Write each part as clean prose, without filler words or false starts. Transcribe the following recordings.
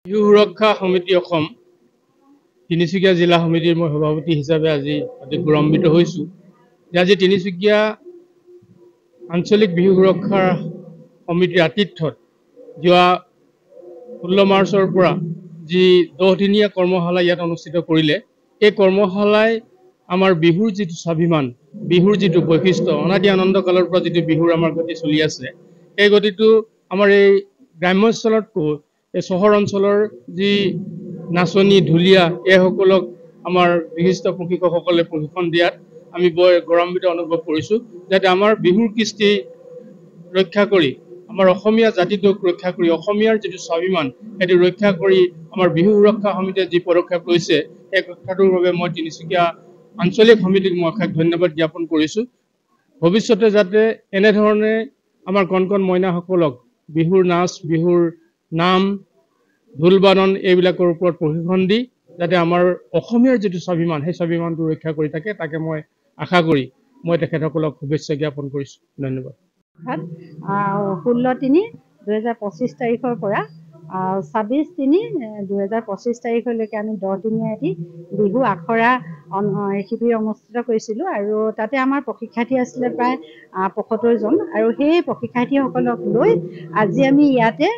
বিহু সুৰক্ষা সমিতি অসম তিনিচুকীয়া জিলা সমিতিৰ মই সভাপতি হিচাপে আজি অতি গৌৰৱান্বিত হৈছোঁ যে আজি তিনিচুকীয়া আঞ্চলিক বিহু সুৰক্ষা সমিতিৰ আতিথ্যত যোৱা 16 মাৰ্চৰ পৰা যি 10 দিনীয়া কৰ্মশালা ইয়াত অনুষ্ঠিত কৰিলে এই কৰ্মশালাই আমাৰ বিহুৰ যিটো স্বাভিমান বিহুৰ যিটো বৈশিষ্ট্য অনাদি আনন্দ কালৰ পৰা যিটো বিহুৰ আমাৰ গতি চলি আছে এই গতিটো আমাৰ এই গ্ৰাম্যঞ্চলতকৈ এই চহৰ অঞ্চলৰ যি নাচনী ঢুলীয়া এইসকলক আমাৰ বিশিষ্ট প্ৰশিক্ষকসকলে প্ৰশিক্ষণ দিয়াত আমি বৰ গৌৰৱান্বিত অনুভৱ কৰিছোঁ যাতে আমাৰ বিহুৰ কৃষ্টি ৰক্ষা কৰি আমাৰ অসমীয়া জাতিটোক ৰক্ষা কৰি অসমীয়াৰ যিটো স্বাভিমান সেইটো ৰক্ষা কৰি আমাৰ বিহু সুৰক্ষা সমিতিয়ে যি পদক্ষেপ লৈছে এই কথাটোৰ বাবে মই তিনিচুকীয়া আঞ্চলিক সমিতিক মই অশেষ ধন্যবাদ জ্ঞাপন কৰিছোঁ ভৱিষ্যতে যাতে এনেধৰণে আমাৰ কণ কণ মইনাসকলক বিহুৰ নাচ বিহুৰ নাম ঢোল বাদন এইবিলাকৰ ওপৰত প্ৰশিক্ষণ দি যাতে আমাৰ অসমীয়াৰ যিটো স্বাভিমান সেই স্বাভিমানটো ৰক্ষা কৰি থাকে তাকে মই আশা কৰি মই তেখেতসকলক শুভেচ্ছা জ্ঞাপন কৰিছোঁ ধন্যবাদ 16/3/2025 তাৰিখৰ পৰা 26/3/2025 তাৰিখলৈকে আমি 10 দিনীয়া এটি বিহু আখৰা শিবিৰ অনুষ্ঠিত কৰিছিলোঁ আৰু তাতে আমাৰ প্ৰশিক্ষাৰ্থী আছিলে প্ৰায় 75 জন আৰু সেই প্ৰশিক্ষাৰ্থীসকলক লৈ আজি আমি ইয়াতে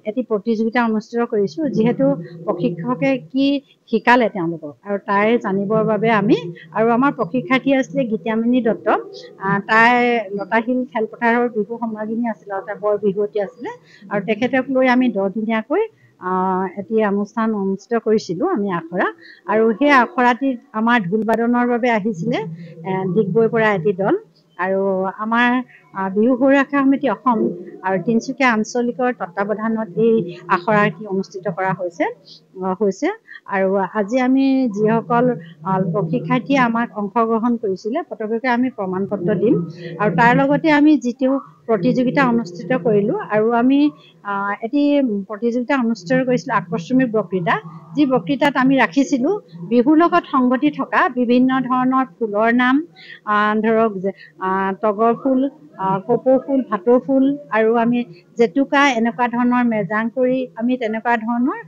এটি প্ৰতিযোগিতা অনুষ্ঠিত কৰিছোঁ যিহেতু প্ৰশিক্ষকে কি শিকালে তেওঁলোকক আৰু তাই জানিবৰ বাবে আমি আৰু আমাৰ প্ৰশিক্ষাৰ্থী আছিলে গীতামণি দত্ত তাই লতাশিল খেলপথাৰৰ বিহু সম্ৰাজ্ঞী আছিলে আৰু তাই বৰ বিহুৱতী আছিলে আৰু তেখেতক লৈ আমি 10 দিনীয়াকৈ এটি অনুষ্ঠান অনুষ্ঠিত কৰিছিলোঁ আমি আখৰা আৰু সেই আখৰাটিত আমাৰ ঢোল বাদনৰ বাবে আহিছিলে ডিগবৈৰ পৰা এটি দল আৰু আমাৰ বিহু সুৰক্ষা সমিতি অসম আৰু তিনিচুকীয়া আঞ্চলিকৰ তত্বাৱধানত এই আখৰাটি অনুষ্ঠিত কৰা হৈছে আৰু আজি আমি যিসকল প্ৰশিক্ষাৰ্থীয়ে আমাক অংশগ্ৰহণ কৰিছিলে প্ৰত্যেককে আমি প্ৰমাণ পত্ৰ দিম আৰু তাৰ লগতে আমি যিটো প্ৰতিযোগিতা অনুষ্ঠিত কৰিলোঁ আৰু আমি এটি প্ৰতিযোগিতা অনুষ্ঠিত কৰিছিলোঁ আকস্মিক বক্তৃতা যি বক্তৃতাত আমি ৰাখিছিলোঁ বিহুৰ লগত সংগতি থকা বিভিন্ন ধৰণৰ ফুলৰ নাম ধৰক তগৰ ফুল কপৌ ফুল ভাটৌ ফুল আৰু আমি জেতুকা এনেকুৱা ধৰণৰ মেজাং কৰি আমি তেনেকুৱা ধৰণৰ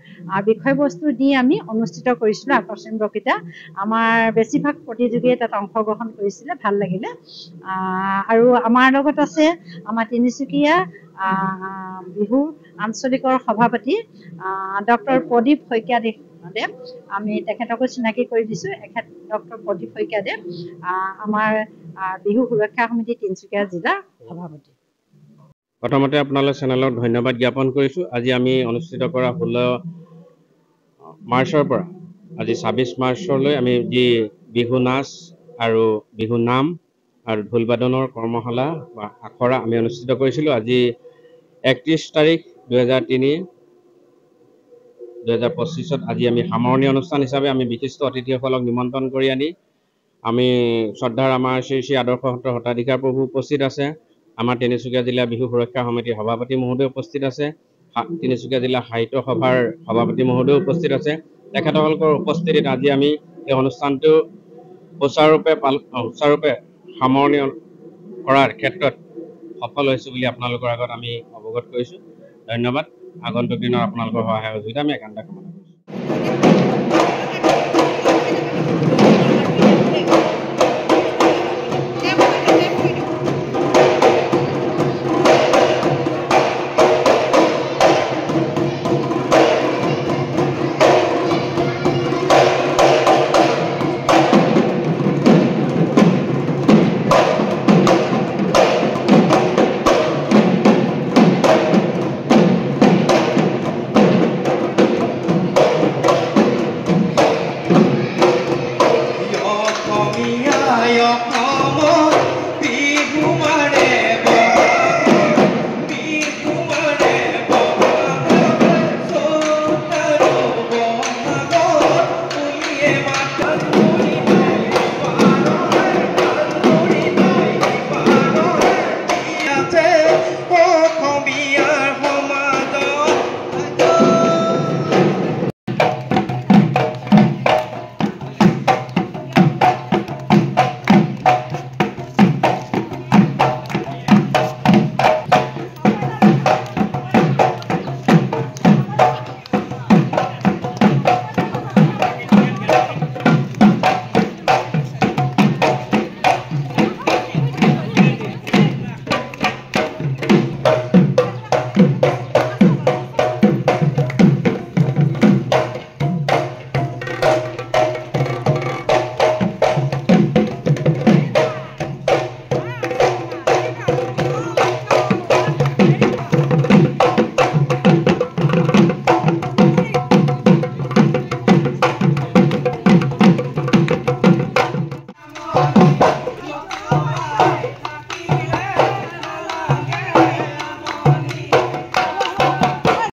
বিষয়বস্তু দি আমি অনুষ্ঠিত কৰিছিলোঁ আকস্মিক বক্তৃতা আমাৰ বেছিভাগ প্ৰতিযোগীয়ে তাত অংশগ্ৰহণ কৰিছিলে ভাল লাগিলে আৰু আমাৰ লগত আছে আমাৰ তিনিচুকীয়া বিহু আঞ্চলিকৰ সভাপতি ডক্টৰ প্ৰদীপ শইকীয়াদেৱ আমি তেখেতকো চিনাকি কৰি দিছোঁ এখেত ডক্টৰ প্ৰদীপ শইকীয়াদেৱ আমাৰ বিহু সুৰক্ষা সমিতি তিনিচুকীয়া জিলাৰ সভাপতি প্ৰথমতে আপোনালোক চেনেলক ধন্যবাদ জ্ঞাপন কৰিছোঁ আজি আমি অনুষ্ঠিত কৰা 16 মাৰ্চৰ পৰা আজি 26 মাৰ্চলৈ আমি যি বিহু নাচ আৰু বিহু নাম আৰু ঢোল বাদনৰ কৰ্মশালা বা আখৰা আমি অনুষ্ঠিত কৰিছিলোঁ আজি 31 তাৰিখ 2003/2025 আজি আমি সামৰণি অনুষ্ঠান হিচাপে আমি বিশিষ্ট অতিথিসকলক নিমন্ত্ৰণ কৰি আনি আমি শ্ৰদ্ধাৰ আমাৰ শ্ৰী শ্ৰী আদৰ্শ সত্ৰাধিকাৰ প্ৰভু উপস্থিত আছে আমাৰ তিনিচুকীয়া জিলা বিহু সুৰক্ষা সমিতিৰ সভাপতি মহোদয় উপস্থিত আছে তিনিচুকীয়া জিলা সাহিত্য সভাৰ সভাপতি মহোদয় উপস্থিত আছে তেখেতসকলৰ উপস্থিতিত আজি আমি এই অনুষ্ঠানটো সুচাৰুৰূপে সামৰণি কৰাৰ ক্ষেত্ৰত সফল হৈছোঁ বুলি আপোনালোকৰ আগত আমি অৱগত কৰিছোঁ ধন্যবাদ আগন্তুক দিনৰ আপোনালোকৰ সহায় সহযোগিতা আমি একান্ত কামনা কৰিছোঁ